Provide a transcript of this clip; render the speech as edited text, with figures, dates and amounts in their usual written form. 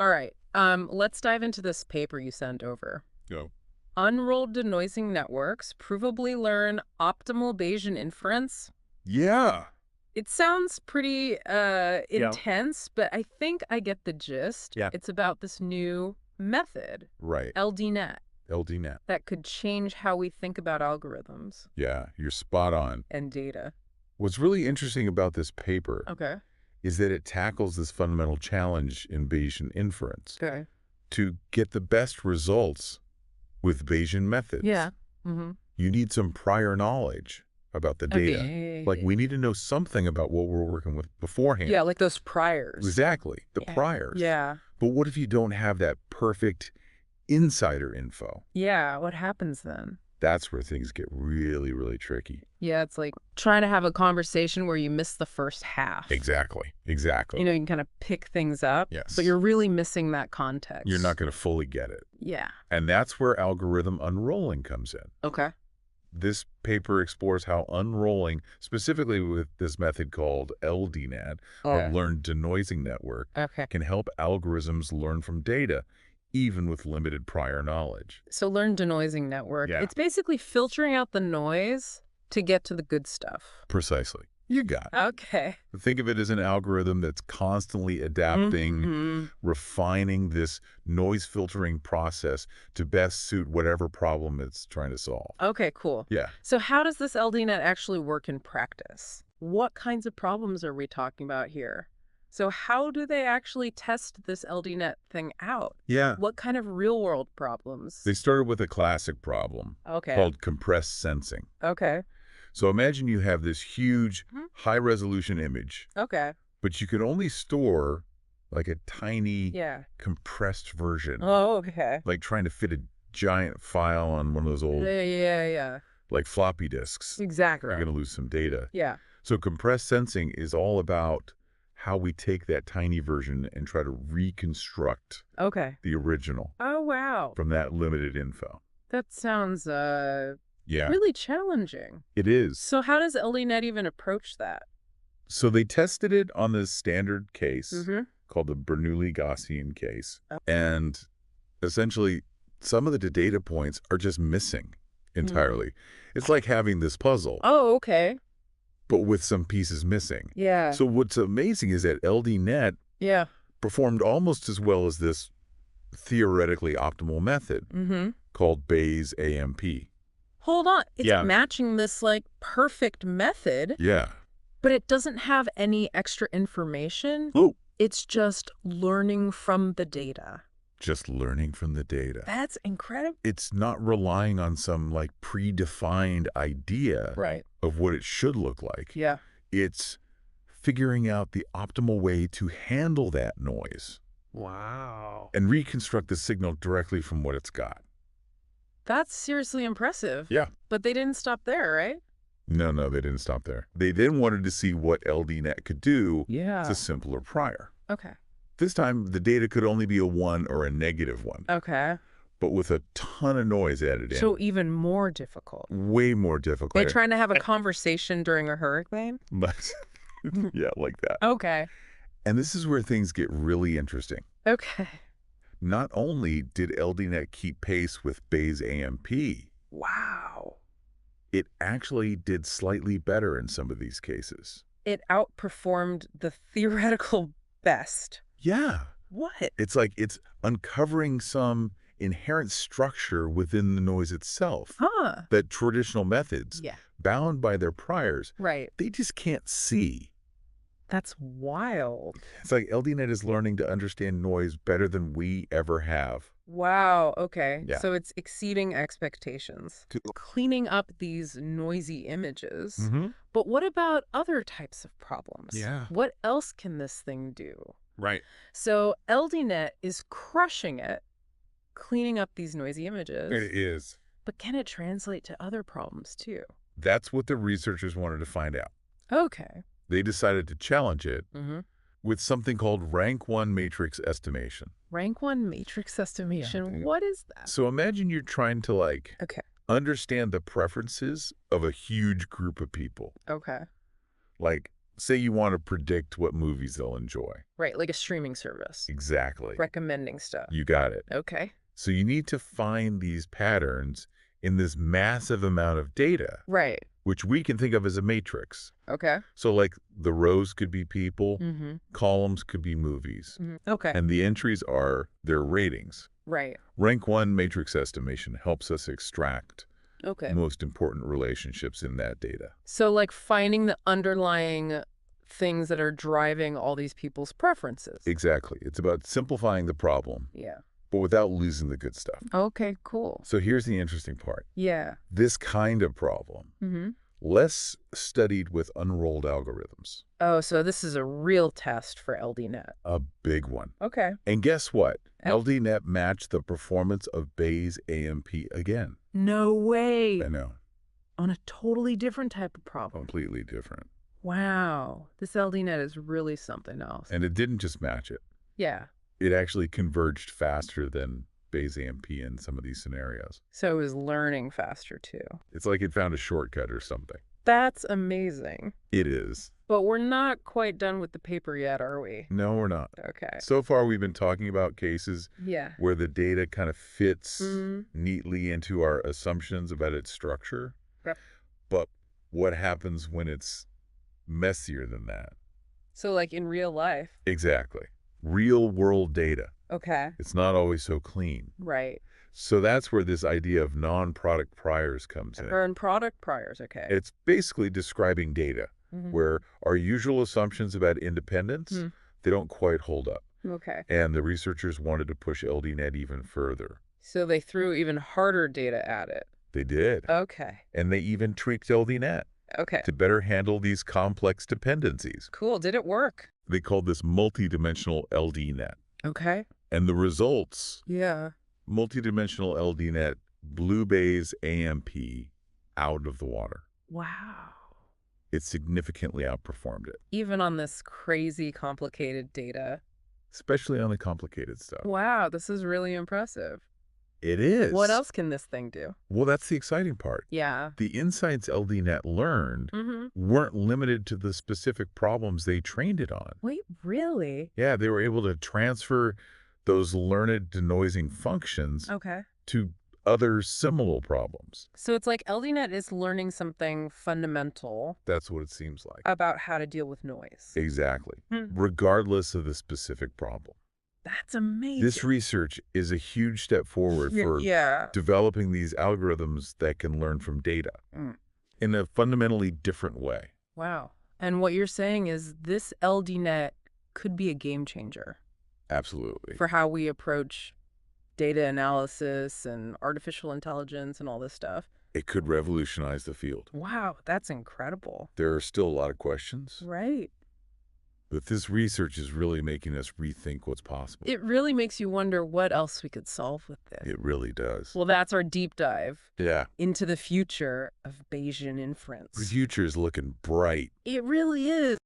All right. Let's dive into this paper you sent over. Go. Unrolled denoising networks provably learn optimal Bayesian inference. Yeah. It sounds pretty intense, but I think I get the gist. Yeah. It's about this new method, Right. LDNet, LDNet. that could change how we think about algorithms Yeah, you're spot on. and data. What's really interesting about this paper Okay. is that it tackles this fundamental challenge in Bayesian inference Okay. to get the best results with Bayesian methods. Yeah. Mm-hmm. You need some prior knowledge about the data. Okay. Like, we need to know something about what we're working with beforehand. Yeah, like those priors. Exactly. The Yeah. priors. Yeah. But what if you don't have that perfect insider info? Yeah. What happens then? That's where things get really, really tricky. Yeah, it's like trying to have a conversation where you miss the first half. Exactly. Exactly. You know, you can kind of pick things up, Yes. but you're really missing that context. You're not going to fully get it. Yeah. And that's where algorithm unrolling comes in. Okay. This paper explores how unrolling, specifically with this method called LDNet, or Learned Denoising Network, Okay. can help algorithms learn from data, even with limited prior knowledge. So learn denoising network. Yeah. It's basically filtering out the noise to get to the good stuff. Precisely. You got it. Okay. Think of it as an algorithm that's constantly adapting, Mm-hmm. refining this noise filtering process to best suit whatever problem it's trying to solve. Okay, cool. Yeah. So how does this LDNet actually work in practice? What kinds of problems are we talking about here? So how do they actually test this LDNet thing out? Yeah. What kind of real-world problems? They started with a classic problem Okay. called compressed sensing. Okay. So imagine you have this huge, Mhm. high-resolution image, Okay. but you can only store like a tiny, Yeah. compressed version, Oh, okay. like trying to fit a giant file on one of those old, Yeah. like floppy disks. Exactly. You're going to lose some data. Yeah. So compressed sensing is all about how we take that tiny version and try to reconstruct Okay. the original Oh, wow. from that limited info. That sounds Yeah, really challenging. it is. So how does LDNet even approach that? So they tested it on the standard case Mm-hmm. called the Bernoulli-Gaussian case. Oh. And essentially, some of the data points are just missing entirely. It's like having this puzzle, Oh, okay. but with some pieces missing. Yeah. So what's amazing is that LDNet Yeah. performed almost as well as this theoretically optimal method Mm-hmm. called Bayes AMP. Hold on. It's Yeah. matching this, like, perfect method, Yeah. but it doesn't have any extra information. Oh, It's just learning from the data. just learning from the data. That's incredible. It's not relying on some like predefined idea Right. of what it should look like. Yeah. It's figuring out the optimal way to handle that noise Wow. and reconstruct the signal directly from what it's got. That's seriously impressive. Yeah. But they didn't stop there, right? No, they didn't stop there. They then wanted to see what LDNet could do Yeah. to simpler prior. Okay. This time, the data could only be a 1 or a -1, Okay. but with a ton of noise added in. So even more difficult. Way more difficult. They're trying to have a conversation during a hurricane? But yeah, like that. Okay. And this is where things get really interesting. Okay. Not only did LDNet keep pace with Bayes AMP, Wow. it actually did slightly better in some of these cases. It outperformed the theoretical best. Yeah. What? It's like it's uncovering some inherent structure within the noise itself Huh. that traditional methods, Yeah. bound by their priors, Right. they just can't see. That's wild. It's like LDNet is learning to understand noise better than we ever have. Wow. Okay. Yeah. So it's exceeding expectations. Cleaning up these noisy images. Mm-hmm. But what about other types of problems? Yeah. What else can this thing do? Right. So LDNet is crushing it, cleaning up these noisy images. It is. But can it translate to other problems too? That's what the researchers wanted to find out. Okay. They decided to challenge it Mm-hmm. with something called rank 1 matrix estimation. Rank 1 matrix estimation. Yeah. What is that? So imagine you're trying to Okay. understand the preferences of a huge group of people. Okay. Like say you want to predict what movies they'll enjoy. Right, like a streaming service. Exactly. Recommending stuff. You got it. Okay. So you need to find these patterns in this massive amount of data, Right. which we can think of as a matrix. Okay. So like the rows could be people, Mm-hmm. columns could be movies, Okay. and the entries are their ratings. Right. Rank 1 matrix estimation helps us extract Okay. the most important relationships in that data. So like finding the underlying things that are driving all these people's preferences. Exactly. It's about simplifying the problem, Yeah. but without losing the good stuff. Okay, cool. So here's the interesting part. Yeah. This kind of problem, Mm-hmm. less studied with unrolled algorithms. Oh, so this is a real test for LDNet. A big one. Okay. And guess what? Oh. LDNet matched the performance of Bayes AMP again. No way. I know. On a totally different type of problem. Completely different. Wow. This LDNet is really something else. And it didn't just match it. Yeah. It actually converged faster than Bayes AMP in some of these scenarios. So it was learning faster too. It's like it found a shortcut or something. That's amazing. It is. But we're not quite done with the paper yet, are we? No, we're not. Okay. So far, we've been talking about cases Yeah. where the data kind of fits Mhm. neatly into our assumptions about its structure. Yep. But what happens when it's messier than that? So like in real life. Exactly. Real world data. Okay. It's not always so clean. Right. So that's where this idea of non-product priors comes in. Or in product priors, okay. It's basically describing data Mhm. where our usual assumptions about independence, Hmm. they don't quite hold up. Okay. And the researchers wanted to push LDNet even further. So they threw even harder data at it. They did. Okay. And they even tweaked LDNet Okay. to better handle these complex dependencies. Cool. Did it work? They called this multidimensional LDNet. Okay. And the results, Yeah. multidimensional LDNet blew Bayes AMP out of the water. Wow. It significantly outperformed it, Even on this crazy complicated data. especially on the complicated stuff. Wow, this is really impressive. It is. What else can this thing do? Well, that's the exciting part. Yeah. The insights LDNet learned Mm-hmm. weren't limited to the specific problems they trained it on. Wait, really? Yeah, they were able to transfer those learned denoising functions Okay. to other similar problems. So it's like LDNet is learning something fundamental That's what it seems like. about how to deal with noise. Exactly. Hmm. Regardless of the specific problem. That's amazing. This research is a huge step forward for Yeah. developing these algorithms that can learn from data Mm. in a fundamentally different way. Wow. And what you're saying is this LDNet could be a game changer Absolutely. for how we approach data analysis and artificial intelligence and all this stuff. It could revolutionize the field. Wow, that's incredible. There are still a lot of questions, Right. but this research is really making us rethink what's possible. It really makes you wonder what else we could solve with this. It really does. Well, that's our deep dive Yeah. into the future of Bayesian inference. The future is looking bright. It really is.